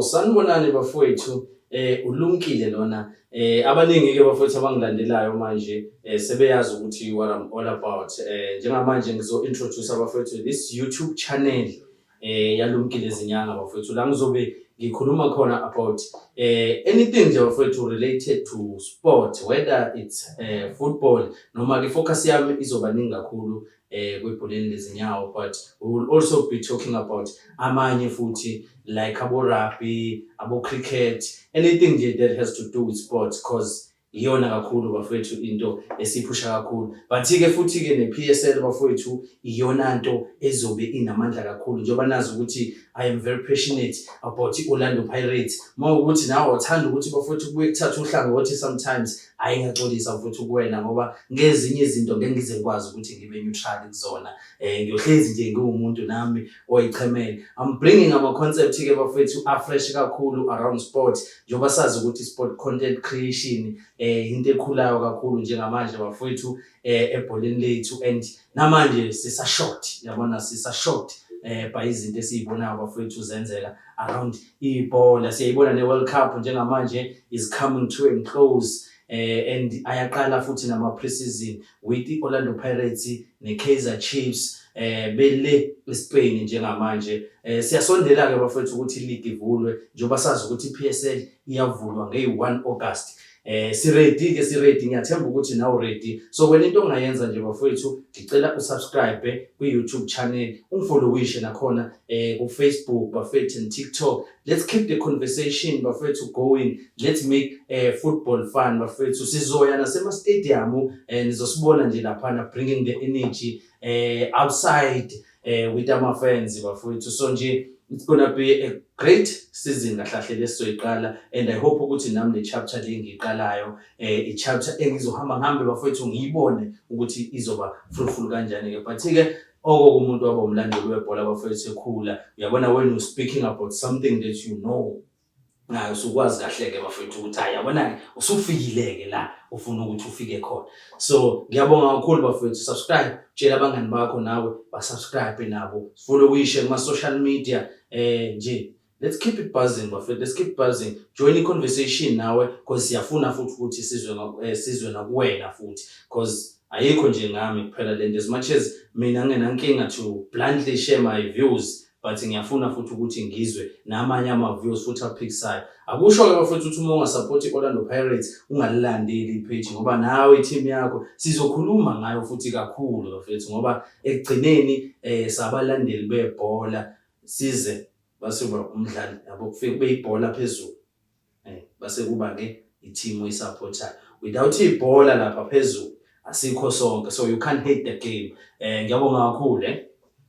Sanibonani bafowethu, ulumkile lona. Abaningi ke bafowethu abangilandelayo manje sebeyazi ukuthi what I'm all about. Njengamanje ngizo-introduce abafowethu this YouTube channel yaLumkile Zinyanga bafowethu. La ngizobe ngikhuluma khona about anything nje bafowethu related to sport, whether it's football noma ke focus yami izoba ningi kakhulu kwibholeni lezinyawo, but we will also be talking about amanye futhi like abo rugby, abo cricket, anything nje that has to do with sports, cause iyona kakhulu bafowethu into esiphusha kakhulu. But ke futhi ke ne-PSL bafowethu iyona nto ezobe inamandla kakhulu njengoba nazi ukuthi I am very passionate about Orlando Pirates. Mawukuthi nawe uthanda ukuthi bafowethu kubuye kuthatha uhlangothi sometimes ayingaxolisa mfowethu kuwena ngoba ngezinye izinto ngeke ngize ngikwazi ukuthi ngibe neutral kuzona. Ngiyohlezi nje ngumuntu nami oyichemele. I'm bringing ama concept ke bafowethu afresh kakhulu around sport njengoba sazi ukuthi sport content creation into ekhulayo kakhulu njengamanje bafowethu ebholeni lethu, and namanje sisa shocked, yabona sisa shocked by izinto esizibonayo bafowethu zenzeka around ibhola. Siyayibona ne-World Cup njengamanje is coming to a close, and ayaqala futhi nama pre-season with i-Orlando Pirates ne-Kaizer Chiefs bele eSpain njengamanje. Siyasondela ke bafowethu ukuthi league ivulwe njengoba sazi ukuthi i-PSL iyavulwa nge-1 August. Siredi ngiyathemba ukuthi nawe ready. So wena into ongayenza nje bafowethu ngicela usubscribe ku-YouTube channel, ungifollowishe nakhona ku-Facebook bafowethu and TikTok. Let's keep the conversation bafowethu going. Let's make football fun bafowethu. Sizoya nasema stadium nizosibona nje laphana bringing the energy outside with our fans bafowethu. So nje it's gonna be a great season kahle lesizoyiqala, and I hope ukuthi nami le chapter le ngiqalayo i-chapter engizohamba ngihambe bafowethu ngiyibone ukuthi izoba fruitful kanjani ke. But ke umuntu waba umlandeli webhola bafowethu ekhula, uyabona when you speaking about something that you know nayo usukwazi kahle ke bafowethu ukuthi yabona usufikileke la ufuna ukuthi ufike khona. So ngiyabonga kakhulu bafowethu, subscribe, tshela abangani bakho nawe ba-subscribe nabo, followishe kuma social media nje. Let's keep it buzzing bafowethu, let's keep buzzing. Join the conversation nawe because siyafuna futhi ukuthi sizwe nakuwena futhi, because ayikho nje ngami kuphela lento. As much as mina nginenkinga to bluntly share my views, but ngiyafuna futhi ukuthi ngizwe namanye ama-views futhi aphikisayo. Akusho ke bafowethu ukuthi uma ungasupporti i-Orlando Pirates ungalilandeli i-page ngoba nawe i-team yakho sizokhuluma ngayo futhi kakhulu bafowethu, ngoba ekugcineni sabalandeli bebhola size base kuba umdlali yabo kufike kube ibhola phezulu, base kuba ke i-team oyisupportayo. Without ibhola lapha phezulu asikho sonke, so you can't hate the game. Ngiyabonga kakhulu